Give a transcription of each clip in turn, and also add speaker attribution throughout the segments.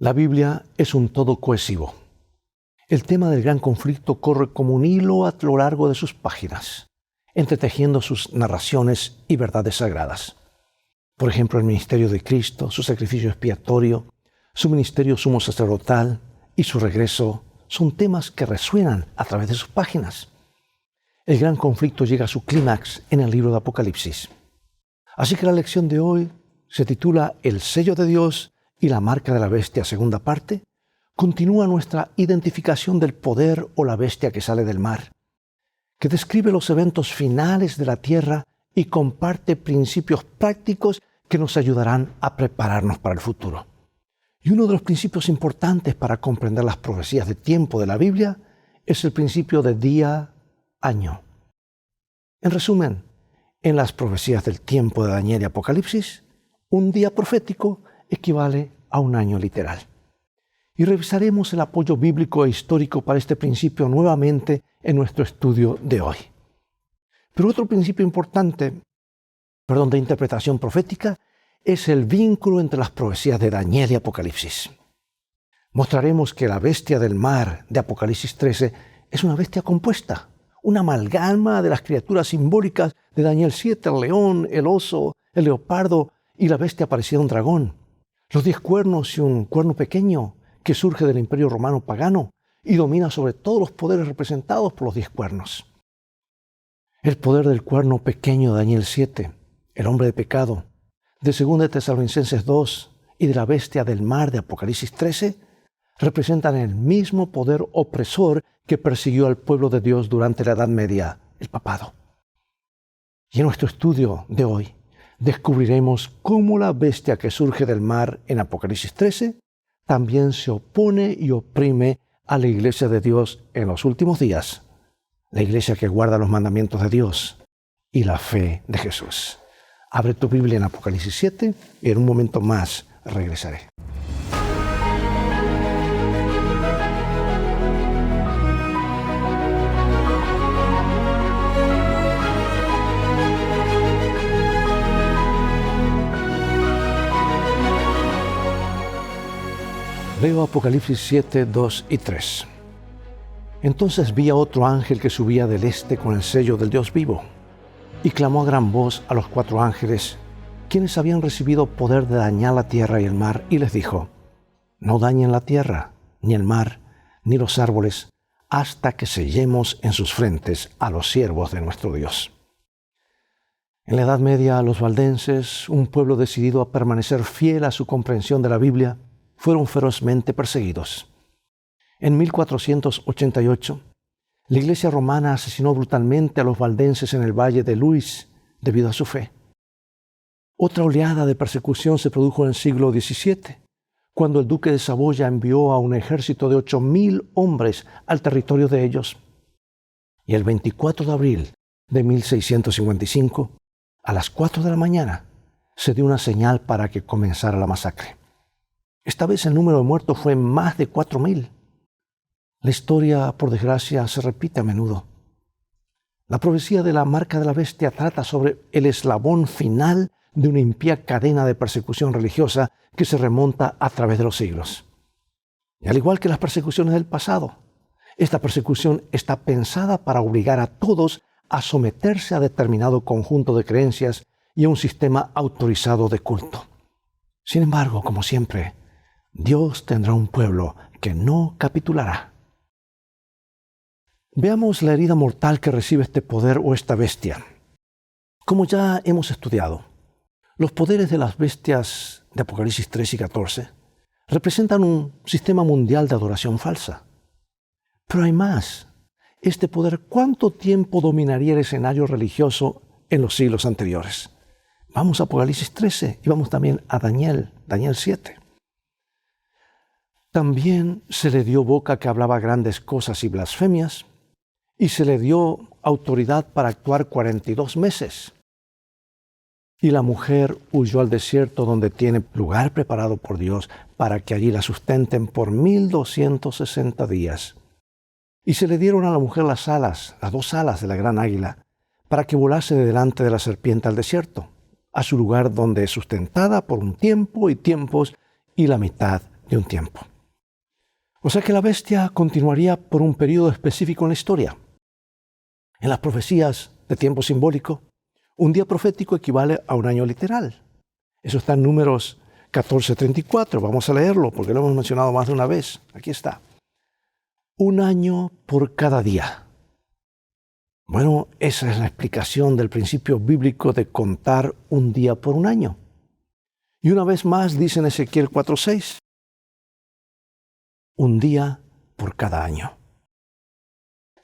Speaker 1: La Biblia es un todo cohesivo. El tema del gran conflicto corre como un hilo a lo largo de sus páginas, entretejiendo sus narraciones y verdades sagradas. Por ejemplo, el ministerio de Cristo, su sacrificio expiatorio, su ministerio sumo sacerdotal y su regreso son temas que resuenan a través de sus páginas. El gran conflicto llega a su clímax en el libro de Apocalipsis. Así que la lección de hoy se titula El sello de Dios y la marca de la bestia, segunda parte. Continúa nuestra identificación del poder o la bestia que sale del mar, que describe los eventos finales de la tierra y comparte principios prácticos que nos ayudarán a prepararnos para el futuro. Y uno de los principios importantes para comprender las profecías de tiempo de la Biblia es el principio de día-año. En resumen, en las profecías del tiempo de Daniel y Apocalipsis, un día profético equivale a un año literal. Y revisaremos el apoyo bíblico e histórico para este principio nuevamente en nuestro estudio de hoy. Pero otro principio importante, de interpretación profética, es el vínculo entre las profecías de Daniel y Apocalipsis. Mostraremos que la bestia del mar de Apocalipsis 13 es una bestia compuesta, una amalgama de las criaturas simbólicas de Daniel 7, el león, el oso, el leopardo y la bestia parecida a un dragón, los 10 cuernos y un cuerno pequeño que surge del imperio romano pagano y domina sobre todos los poderes representados por los 10 cuernos. El poder del cuerno pequeño de Daniel 7, el hombre de pecado, de 2 Tesalonicenses 2 y de la bestia del mar de Apocalipsis 13, representan el mismo poder opresor que persiguió al pueblo de Dios durante la Edad Media, el papado. Y en nuestro estudio de hoy descubriremos cómo la bestia que surge del mar en Apocalipsis 13 también se opone y oprime a la iglesia de Dios en los últimos días, la iglesia que guarda los mandamientos de Dios y la fe de Jesús. Abre tu Biblia en Apocalipsis 7 y en un momento más regresaré. Leo Apocalipsis 7, 2 y 3. Entonces vi a otro ángel que subía del este con el sello del Dios vivo, y clamó a gran voz a los 4 ángeles, quienes habían recibido poder de dañar la tierra y el mar, y les dijo: no dañen la tierra, ni el mar, ni los árboles, hasta que sellemos en sus frentes a los siervos de nuestro Dios. En la Edad Media, los valdenses, un pueblo decidido a permanecer fiel a su comprensión de la Biblia, fueron ferozmente perseguidos. En 1488, la Iglesia romana asesinó brutalmente a los valdenses en el valle de Luis debido a su fe. Otra oleada de persecución se produjo en el siglo XVII, cuando el duque de Saboya envió a un ejército de 8,000 hombres al territorio de ellos. Y el 24 de abril de 1655, a las 4 de la mañana, se dio una señal para que comenzara la masacre. Esta vez el número de muertos fue más de 4,000. La historia, por desgracia, se repite a menudo. La profecía de la marca de la bestia trata sobre el eslabón final de una impía cadena de persecución religiosa que se remonta a través de los siglos. Y al igual que las persecuciones del pasado, esta persecución está pensada para obligar a todos a someterse a determinado conjunto de creencias y a un sistema autorizado de culto. Sin embargo, como siempre, Dios tendrá un pueblo que no capitulará. Veamos la herida mortal que recibe este poder o esta bestia. Como ya hemos estudiado, los poderes de las bestias de Apocalipsis 3 y 14 representan un sistema mundial de adoración falsa. Pero hay más. Este poder, ¿cuánto tiempo dominaría el escenario religioso en los siglos anteriores? Vamos a Apocalipsis 13 y vamos también a Daniel 7. También se le dio boca que hablaba grandes cosas y blasfemias, y se le dio autoridad para actuar 42 meses. Y la mujer huyó al desierto donde tiene lugar preparado por Dios para que allí la sustenten por 1260 días. Y se le dieron a la mujer las 2 alas de la gran águila, para que volase de delante de la serpiente al desierto, a su lugar donde es sustentada por un tiempo y tiempos y la mitad de un tiempo. O sea que la bestia continuaría por un periodo específico en la historia. En las profecías de tiempo simbólico, un día profético equivale a un año literal. Eso está en Números 14:34. Vamos a leerlo porque lo hemos mencionado más de una vez. Aquí está. Un año por cada día. Bueno, esa es la explicación del principio bíblico de contar un día por un año. Y una vez más dice en Ezequiel 4:6, un día por cada año.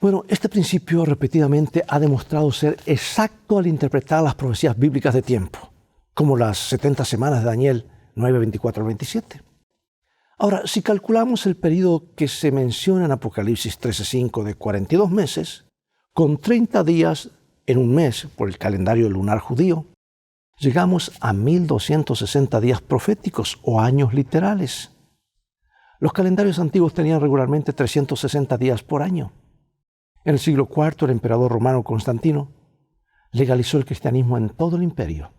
Speaker 1: Bueno, este principio repetidamente ha demostrado ser exacto al interpretar las profecías bíblicas de tiempo, como las 70 semanas de Daniel 9:24 al 27. Ahora, si calculamos el periodo que se menciona en Apocalipsis 13:5 de 42 meses, con 30 días en un mes por el calendario lunar judío, llegamos a 1260 días proféticos o años literales. Los calendarios antiguos tenían regularmente 360 días por año. En el siglo IV, el emperador romano Constantino legalizó el cristianismo en todo el imperio.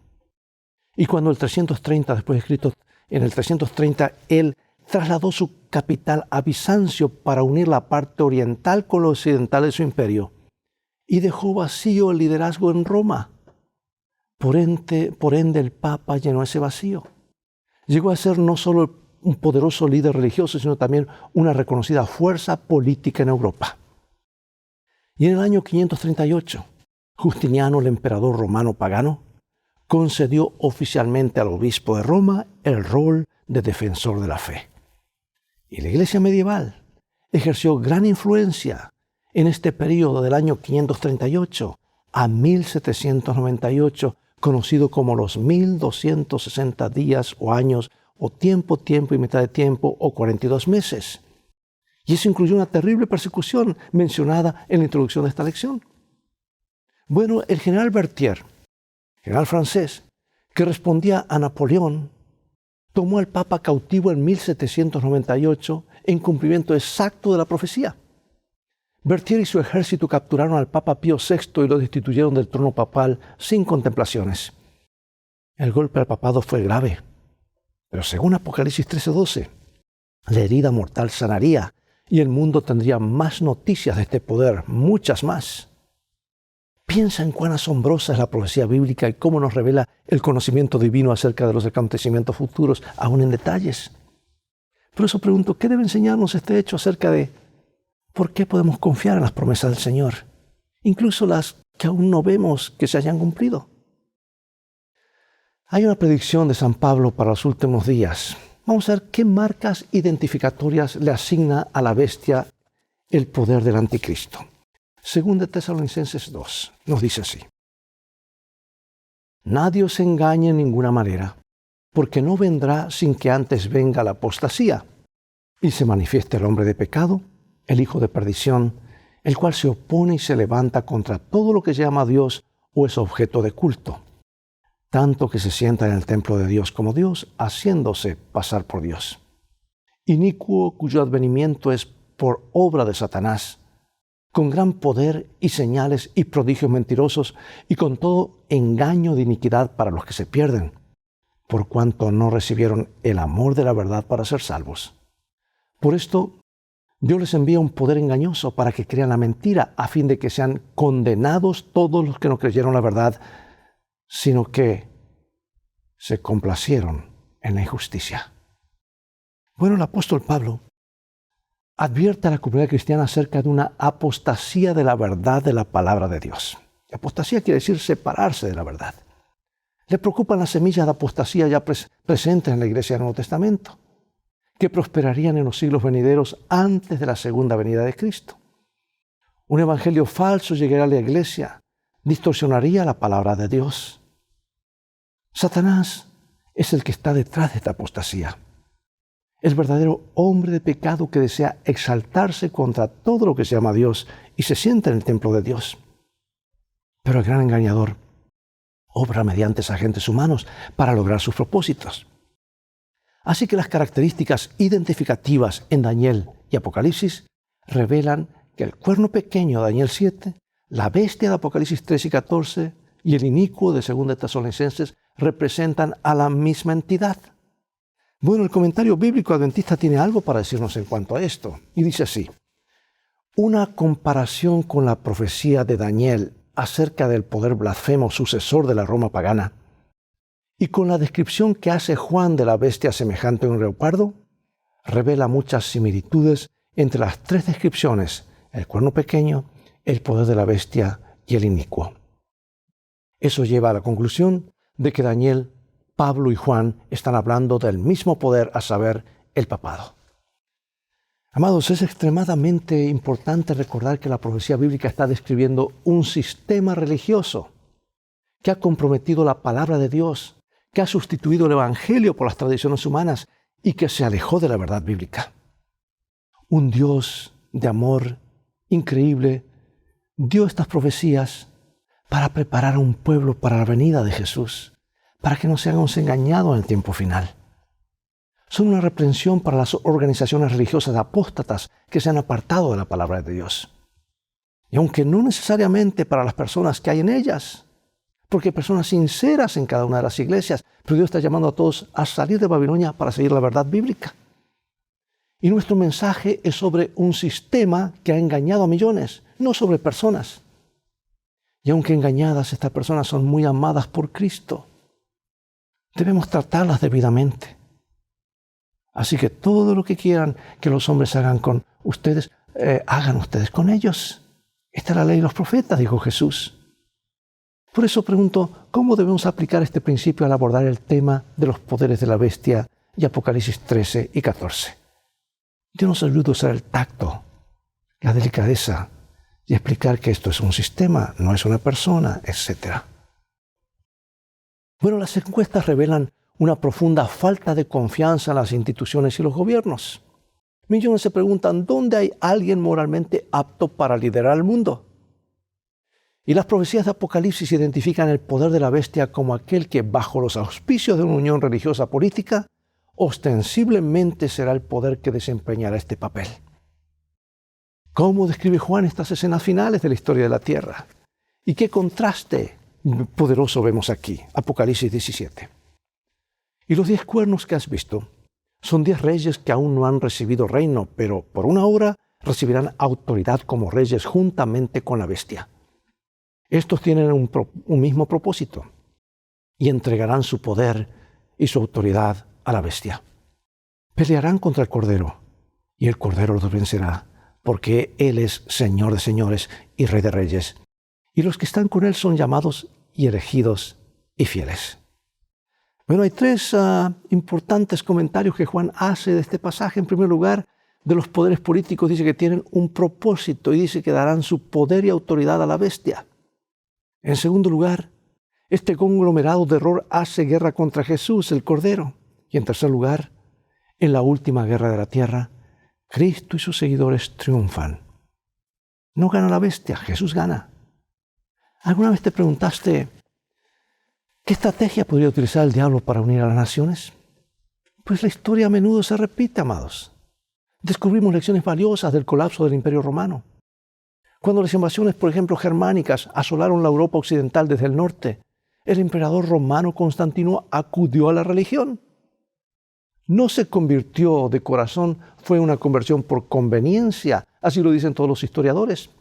Speaker 1: Y cuando el 330 después de Cristo, en el 330, él trasladó su capital a Bizancio para unir la parte oriental con lo occidental de su imperio y dejó vacío el liderazgo en Roma. Por ende, el Papa llenó ese vacío. Llegó a ser no solo un poderoso líder religioso, sino también una reconocida fuerza política en Europa. Y en el año 538, Justiniano, el emperador romano pagano, concedió oficialmente al obispo de Roma el rol de defensor de la fe. Y la Iglesia medieval ejerció gran influencia en este periodo del año 538 a 1798, conocido como los 1260 días o años, o tiempo y mitad de tiempo, o 42 meses. Y eso incluyó una terrible persecución mencionada en la introducción de esta lección. Bueno, el general Berthier, general francés, que respondía a Napoleón, tomó al Papa cautivo en 1798 en cumplimiento exacto de la profecía. Berthier y su ejército capturaron al Papa Pío VI y lo destituyeron del trono papal sin contemplaciones. El golpe al papado fue grave, pero según Apocalipsis 13:12, la herida mortal sanaría y el mundo tendría más noticias de este poder, muchas más. Piensa en cuán asombrosa es la profecía bíblica y cómo nos revela el conocimiento divino acerca de los acontecimientos futuros, aún en detalles. Por eso pregunto, ¿qué debe enseñarnos este hecho acerca de por qué podemos confiar en las promesas del Señor, incluso las que aún no vemos que se hayan cumplido? Hay una predicción de San Pablo para los últimos días. Vamos a ver qué marcas identificatorias le asigna a la bestia el poder del anticristo. Según de Tesalonicenses 2, nos dice así: nadie os engañe en ninguna manera, porque no vendrá sin que antes venga la apostasía y se manifieste el hombre de pecado, el hijo de perdición, el cual se opone y se levanta contra todo lo que se llama Dios o es objeto de culto, tanto que se sienta en el templo de Dios como Dios, haciéndose pasar por Dios. Inicuo, cuyo advenimiento es por obra de Satanás, con gran poder y señales y prodigios mentirosos, y con todo engaño de iniquidad para los que se pierden, por cuanto no recibieron el amor de la verdad para ser salvos. Por esto, Dios les envía un poder engañoso para que crean la mentira, a fin de que sean condenados todos los que no creyeron la verdad, sino que se complacieron en la injusticia. Bueno, el apóstol Pablo advierte a la comunidad cristiana acerca de una apostasía de la verdad de la palabra de Dios. Apostasía quiere decir separarse de la verdad. Le preocupan las semillas de apostasía ya presentes en la iglesia del Nuevo Testamento, que prosperarían en los siglos venideros antes de la segunda venida de Cristo. Un evangelio falso llegaría a la iglesia, distorsionaría la palabra de Dios. Satanás es el que está detrás de esta apostasía. El verdadero hombre de pecado que desea exaltarse contra todo lo que se llama Dios y se sienta en el templo de Dios. Pero el gran engañador obra mediante agentes humanos para lograr sus propósitos. Así que las características identificativas en Daniel y Apocalipsis revelan que el cuerno pequeño de Daniel 7, la bestia de Apocalipsis 13 y 14 y el inicuo de 2 Tesalonicenses representan a la misma entidad. Bueno, el comentario bíblico adventista tiene algo para decirnos en cuanto a esto. Y dice así: una comparación con la profecía de Daniel acerca del poder blasfemo sucesor de la Roma pagana y con la descripción que hace Juan de la bestia semejante a un leopardo, revela muchas similitudes entre las tres descripciones: el cuerno pequeño, el poder de la bestia y el inicuo. Eso lleva a la conclusión de que Daniel, Pablo y Juan están hablando del mismo poder, a saber, el papado. Amados, es extremadamente importante recordar que la profecía bíblica está describiendo un sistema religioso que ha comprometido la palabra de Dios, que ha sustituido el evangelio por las tradiciones humanas y que se alejó de la verdad bíblica. Un Dios de amor increíble dio estas profecías para preparar a un pueblo para la venida de Jesús, para que no seamos engañados en el tiempo final. Son una reprensión para las organizaciones religiosas apóstatas que se han apartado de la palabra de Dios. Y aunque no necesariamente para las personas que hay en ellas, porque hay personas sinceras en cada una de las iglesias, pero Dios está llamando a todos a salir de Babilonia para seguir la verdad bíblica. Y nuestro mensaje es sobre un sistema que ha engañado a millones, no sobre personas. Y aunque engañadas, estas personas son muy amadas por Cristo. Debemos tratarlas debidamente. Así que todo lo que quieran que los hombres hagan con ustedes, hagan ustedes con ellos. Esta es la ley de los profetas, dijo Jesús. Por eso pregunto, ¿cómo debemos aplicar este principio al abordar el tema de los poderes de la bestia y Apocalipsis 13 y 14? Dios nos ayuda a usar el tacto, la delicadeza y explicar que esto es un sistema, no es una persona, etc. Bueno, las encuestas revelan una profunda falta de confianza en las instituciones y los gobiernos. Millones se preguntan, ¿dónde hay alguien moralmente apto para liderar el mundo? Y las profecías de Apocalipsis identifican el poder de la bestia como aquel que, bajo los auspicios de una unión religiosa política, ostensiblemente será el poder que desempeñará este papel. ¿Cómo describe Juan estas escenas finales de la historia de la tierra? ¿Y qué contraste poderoso vemos aquí? Apocalipsis 17. Y los 10 cuernos que has visto son 10 reyes que aún no han recibido reino, pero por una hora recibirán autoridad como reyes juntamente con la bestia. Estos tienen un mismo propósito y entregarán su poder y su autoridad a la bestia. Pelearán contra el Cordero y el Cordero los vencerá, porque Él es Señor de señores y Rey de reyes. Y los que están con Él son llamados y elegidos y fieles. Bueno, hay 3 importantes comentarios que Juan hace de este pasaje. En primer lugar, de los poderes políticos, dice que tienen un propósito y dice que darán su poder y autoridad a la bestia. En segundo lugar, este conglomerado de error hace guerra contra Jesús, el Cordero. Y en tercer lugar, en la última guerra de la tierra, Cristo y sus seguidores triunfan. No gana la bestia, Jesús gana. ¿Alguna vez te preguntaste qué estrategia podría utilizar el diablo para unir a las naciones? Pues la historia a menudo se repite, amados. Descubrimos lecciones valiosas del colapso del Imperio Romano. Cuando las invasiones, por ejemplo, germánicas asolaron la Europa occidental desde el norte, el emperador romano Constantino acudió a la religión. No se convirtió de corazón, fue una conversión por conveniencia, así lo dicen todos los historiadores.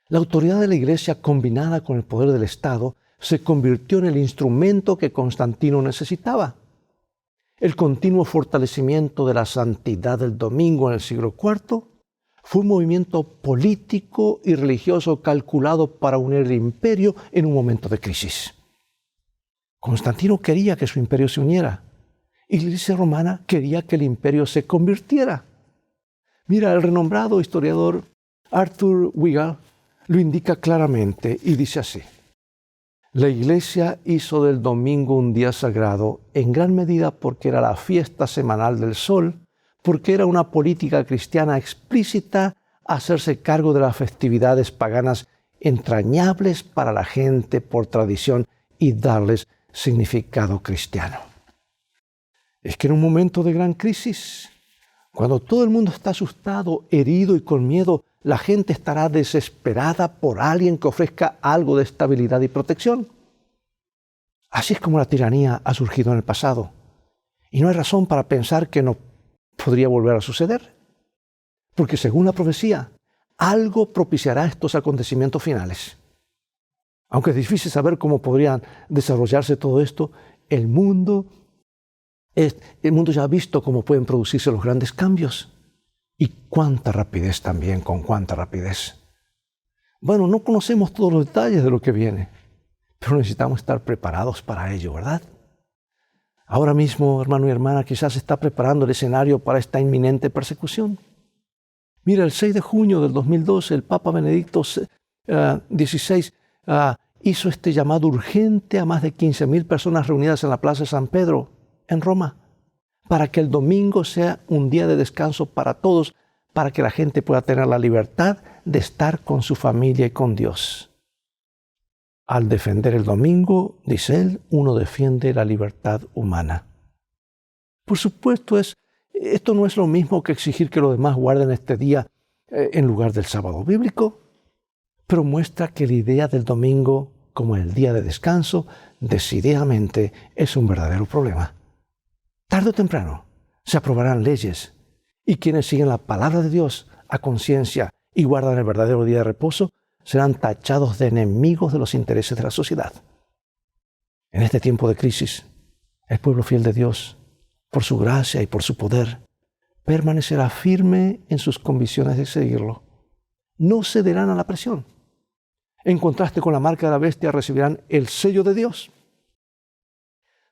Speaker 1: La autoridad de la Iglesia, combinada con el poder del Estado, se convirtió en el instrumento que Constantino necesitaba. El continuo fortalecimiento de la santidad del domingo en el siglo IV fue un movimiento político y religioso calculado para unir el imperio en un momento de crisis. Constantino quería que su imperio se uniera y la Iglesia romana quería que el imperio se convirtiera. Mira, el renombrado historiador Arthur Weigall lo indica claramente y dice así: la Iglesia hizo del domingo un día sagrado en gran medida porque era la fiesta semanal del sol, porque era una política cristiana explícita hacerse cargo de las festividades paganas entrañables para la gente por tradición y darles significado cristiano. Es que en un momento de gran crisis, cuando todo el mundo está asustado, herido y con miedo, la gente estará desesperada por alguien que ofrezca algo de estabilidad y protección. Así es como la tiranía ha surgido en el pasado. Y no hay razón para pensar que no podría volver a suceder. Porque según la profecía, algo propiciará estos acontecimientos finales. Aunque es difícil saber cómo podrían desarrollarse todo esto, el mundo ya ha visto cómo pueden producirse los grandes cambios. Y cuánta rapidez también, con cuánta rapidez. Bueno, no conocemos todos los detalles de lo que viene, pero necesitamos estar preparados para ello, ¿verdad? Ahora mismo, hermano y hermana, quizás se está preparando el escenario para esta inminente persecución. Mira, el 6 de junio del 2012, el Papa Benedicto XVI hizo este llamado urgente a más de 15.000 personas reunidas en la Plaza de San Pedro, en Roma, para que el domingo sea un día de descanso para todos, para que la gente pueda tener la libertad de estar con su familia y con Dios. Al defender el domingo, dice él, uno defiende la libertad humana. Por supuesto, esto no es lo mismo que exigir que los demás guarden este día en lugar del sábado bíblico, pero muestra que la idea del domingo como el día de descanso decididamente es un verdadero problema. Tarde o temprano se aprobarán leyes y quienes siguen la palabra de Dios a conciencia y guardan el verdadero día de reposo serán tachados de enemigos de los intereses de la sociedad. En este tiempo de crisis, el pueblo fiel de Dios, por su gracia y por su poder, permanecerá firme en sus convicciones de seguirlo. No cederán a la presión. En contraste con la marca de la bestia, recibirán el sello de Dios.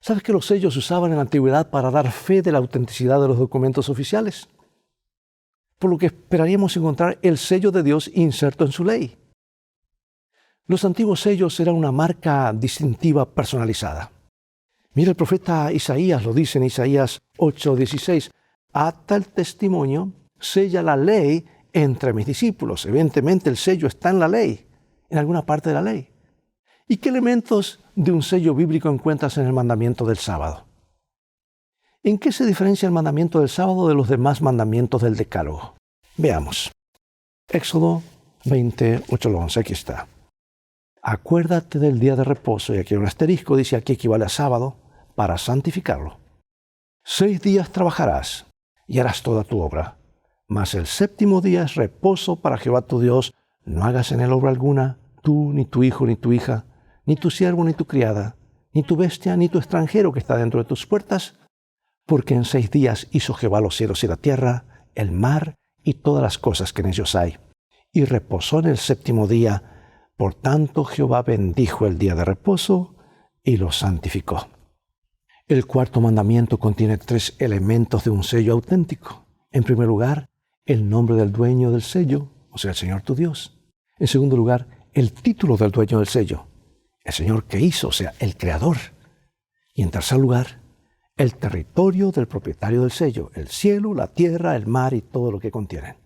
Speaker 1: ¿Sabes que los sellos se usaban en la antigüedad para dar fe de la autenticidad de los documentos oficiales? Por lo que esperaríamos encontrar el sello de Dios inserto en su ley. Los antiguos sellos eran una marca distintiva personalizada. Mira, el profeta Isaías lo dice en Isaías 8:16. Ata el testimonio, sella la ley entre mis discípulos. Evidentemente el sello está en la ley, en alguna parte de la ley. ¿Y qué elementos de un sello bíblico encuentras en el mandamiento del sábado? ¿En qué se diferencia el mandamiento del sábado de los demás mandamientos del Decálogo? Veamos. Éxodo 20:8-11, aquí está. Acuérdate del día de reposo, y aquí un asterisco dice aquí equivale a sábado, para santificarlo. 6 días trabajarás y harás toda tu obra, mas el séptimo día es reposo para Jehová tu Dios. No hagas en él obra alguna, tú, ni tu hijo, ni tu hija, ni tu siervo, ni tu criada, ni tu bestia, ni tu extranjero que está dentro de tus puertas, porque en 6 días hizo Jehová los cielos y la tierra, el mar y todas las cosas que en ellos hay, y reposó en el séptimo día. Por tanto, Jehová bendijo el día de reposo y lo santificó. El cuarto mandamiento contiene 3 elementos de un sello auténtico. En primer lugar, el nombre del dueño del sello, o sea, el Señor tu Dios. En segundo lugar, el título del dueño del sello, el Señor que hizo, o sea, el Creador. Y en tercer lugar, el territorio del propietario del sello, el cielo, la tierra, el mar y todo lo que contienen.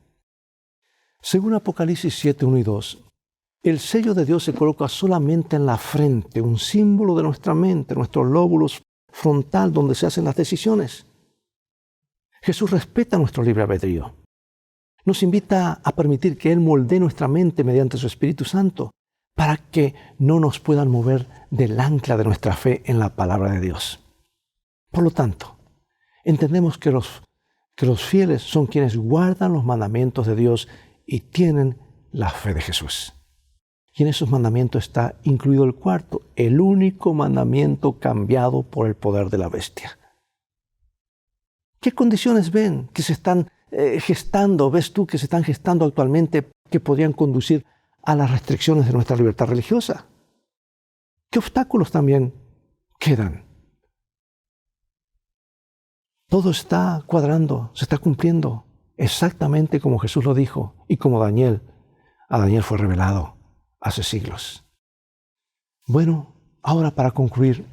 Speaker 1: Según Apocalipsis 7:1-2, el sello de Dios se coloca solamente en la frente, un símbolo de nuestra mente, nuestros lóbulos frontal donde se hacen las decisiones. Jesús respeta nuestro libre albedrío. Nos invita a permitir que Él moldee nuestra mente mediante su Espíritu Santo para que no nos puedan mover del ancla de nuestra fe en la palabra de Dios. Por lo tanto, entendemos que los fieles son quienes guardan los mandamientos de Dios y tienen la fe de Jesús. Y en esos mandamientos está incluido el cuarto, el único mandamiento cambiado por el poder de la bestia. ¿Qué condiciones ven que se están gestando, ves tú que se están gestando actualmente que podrían conducir a las restricciones de nuestra libertad religiosa? ¿Qué obstáculos también quedan? Todo está cuadrando, se está cumpliendo exactamente como Jesús lo dijo y como a Daniel fue revelado hace siglos. Bueno, ahora para concluir,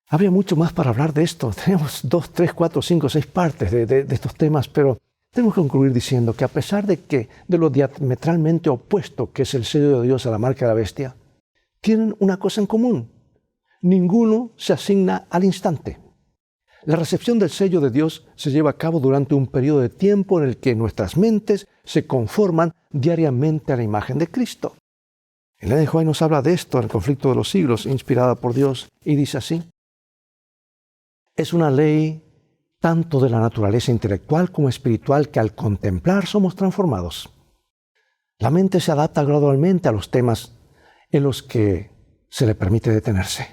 Speaker 1: habría mucho más para hablar de esto. Tenemos 2, 3, 4, 5, 6 partes de estos temas, pero tenemos que concluir diciendo que a pesar de lo diametralmente opuesto que es el sello de Dios a la marca de la bestia, tienen una cosa en común. Ninguno se asigna al instante. La recepción del sello de Dios se lleva a cabo durante un periodo de tiempo en el que nuestras mentes se conforman diariamente a la imagen de Cristo. Elena de White nos habla de esto en el conflicto de los siglos, inspirada por Dios, y dice así: es una ley tanto de la naturaleza intelectual como espiritual que al contemplar somos transformados. La mente se adapta gradualmente a los temas en los que se le permite detenerse.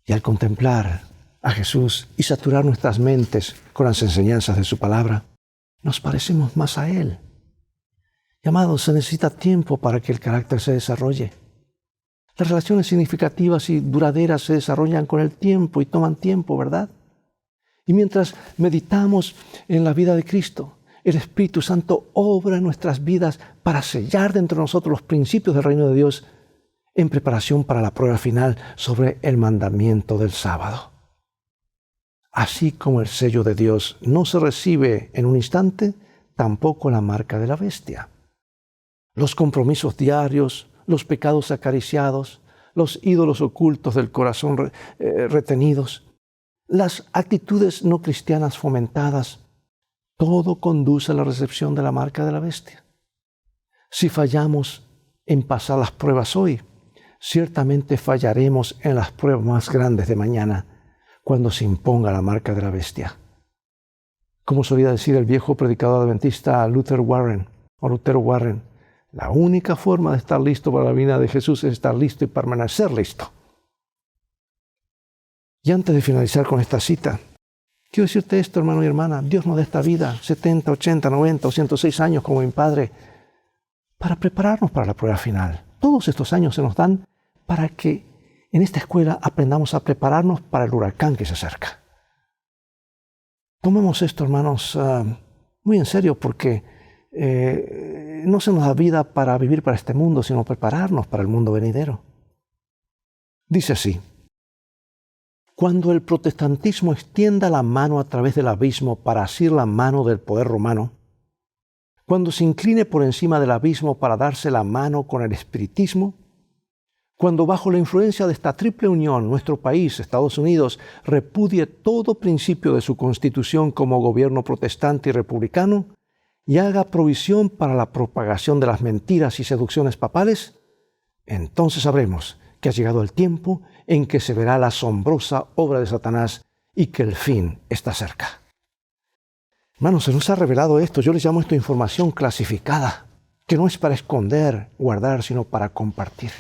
Speaker 1: Y al contemplar a Jesús y saturar nuestras mentes con las enseñanzas de su palabra, nos parecemos más a Él. Y amados, se necesita tiempo para que el carácter se desarrolle. Las relaciones significativas y duraderas se desarrollan con el tiempo y toman tiempo, ¿verdad? Y mientras meditamos en la vida de Cristo, el Espíritu Santo obra en nuestras vidas para sellar dentro de nosotros los principios del reino de Dios en preparación para la prueba final sobre el mandamiento del sábado. Así como el sello de Dios no se recibe en un instante, tampoco la marca de la bestia. Los compromisos diarios, los pecados acariciados, los ídolos ocultos del corazón retenidos, las actitudes no cristianas fomentadas, todo conduce a la recepción de la marca de la bestia. Si fallamos en pasar las pruebas hoy, ciertamente fallaremos en las pruebas más grandes de mañana, cuando se imponga la marca de la bestia. Como solía decir el viejo predicador adventista Lutero Warren, la única forma de estar listo para la venida de Jesús es estar listo y permanecer listo. Y antes de finalizar con esta cita, quiero decirte esto, hermano y hermana, Dios nos da esta vida, 70, 80, 90 o 106 años como mi padre, para prepararnos para la prueba final. Todos estos años se nos dan para que en esta escuela aprendamos a prepararnos para el huracán que se acerca. Tomemos esto, hermanos, muy en serio, porque no se nos da vida para vivir para este mundo, sino prepararnos para el mundo venidero. Dice así: cuando el protestantismo extienda la mano a través del abismo para asir la mano del poder romano, cuando se incline por encima del abismo para darse la mano con el espiritismo, cuando bajo la influencia de esta triple unión nuestro país, Estados Unidos, repudie todo principio de su constitución como gobierno protestante y republicano y haga provisión para la propagación de las mentiras y seducciones papales, entonces sabremos que ha llegado el tiempo en que se verá la asombrosa obra de Satanás y que el fin está cerca. Hermanos, se nos ha revelado esto. Yo les llamo esto información clasificada, que no es para esconder, guardar, sino para compartir.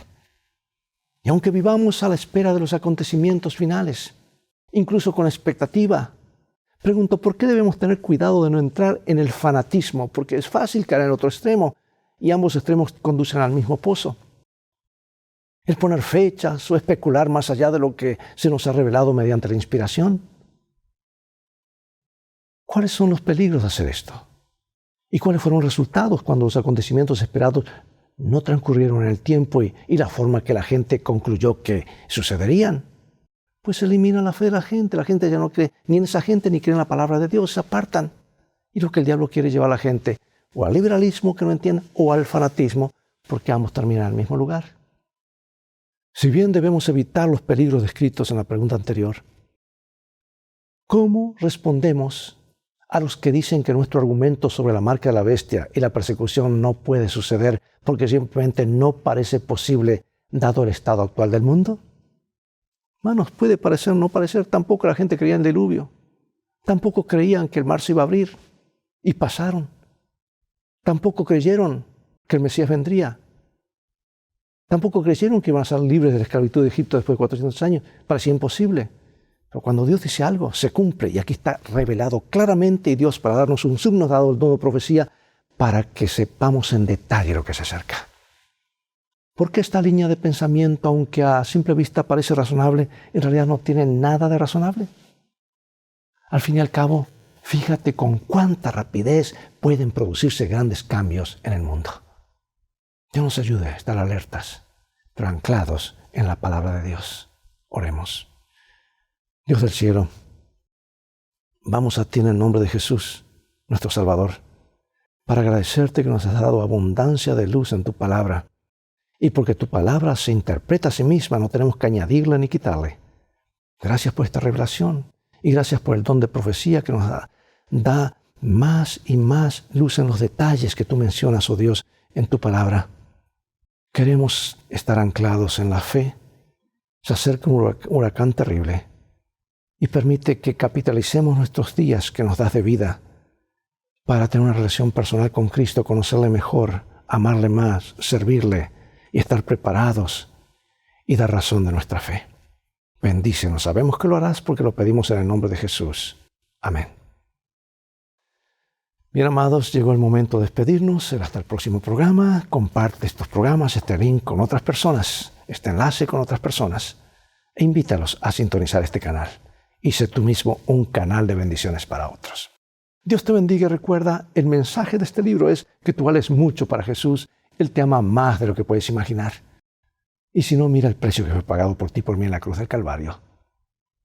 Speaker 1: Y aunque vivamos a la espera de los acontecimientos finales, incluso con expectativa, pregunto, ¿por qué debemos tener cuidado de no entrar en el fanatismo? Porque es fácil caer en el otro extremo, y ambos extremos conducen al mismo pozo. El poner fechas o especular más allá de lo que se nos ha revelado mediante la inspiración. ¿Cuáles son los peligros de hacer esto? ¿Y cuáles fueron los resultados cuando los acontecimientos esperados no transcurrieron en el tiempo y la forma que la gente concluyó que sucederían? Pues se elimina la fe de la gente ya no cree ni en esa gente ni cree en la palabra de Dios, se apartan. Y lo que el diablo quiere llevar a la gente o al liberalismo que no entienda o al fanatismo, porque ambos terminan en el mismo lugar. Si bien debemos evitar los peligros descritos en la pregunta anterior, ¿cómo respondemos a los que dicen que nuestro argumento sobre la marca de la bestia y la persecución no puede suceder porque simplemente no parece posible dado el estado actual del mundo? Hermanos, puede parecer, no parecer. Tampoco la gente creía en el diluvio. Tampoco creían que el mar se iba a abrir y pasaron. Tampoco creyeron que el Mesías vendría. Tampoco creyeron que iban a ser libres de la esclavitud de Egipto después de 400 años. Parecía imposible. Pero cuando Dios dice algo, se cumple. Y aquí está revelado claramente, y Dios, para darnos un signo, nos ha dado el don de profecía para que sepamos en detalle lo que se acerca. ¿Por qué esta línea de pensamiento, aunque a simple vista parece razonable, en realidad no tiene nada de razonable? Al fin y al cabo, fíjate con cuánta rapidez pueden producirse grandes cambios en el mundo. Dios nos ayude a estar alertas, pero anclados en la palabra de Dios. Oremos. Dios del cielo, vamos a ti en el nombre de Jesús, nuestro Salvador, para agradecerte que nos has dado abundancia de luz en tu palabra. Y porque tu palabra se interpreta a sí misma, no tenemos que añadirle ni quitarle. Gracias por esta revelación y gracias por el don de profecía que nos da más y más luz en los detalles que tú mencionas, oh Dios, en tu palabra. Queremos estar anclados en la fe. Se acerca un huracán terrible. y permite que capitalicemos nuestros días que nos das de vida para tener una relación personal con Cristo, conocerle mejor, amarle más, servirle y estar preparados y dar razón de nuestra fe. Bendícenos. Sabemos que lo harás porque lo pedimos en el nombre de Jesús. Amén. Bien, amados, llegó el momento de despedirnos. Hasta el próximo programa. Comparte estos programas, este link con otras personas, este enlace con otras personas, e invítalos a sintonizar este canal y sé tú mismo un canal de bendiciones para otros. Dios te bendiga y recuerda, el mensaje de este libro es que tú vales mucho para Jesús. Él te ama más de lo que puedes imaginar. Y si no, mira el precio que fue pagado por ti y por mí en la cruz del Calvario.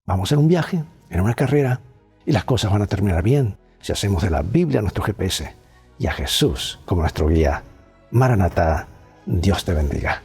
Speaker 1: Vamos en un viaje, en una carrera, y las cosas van a terminar bien si hacemos de la Biblia nuestro GPS y a Jesús como nuestro guía. Maranatá, Dios te bendiga.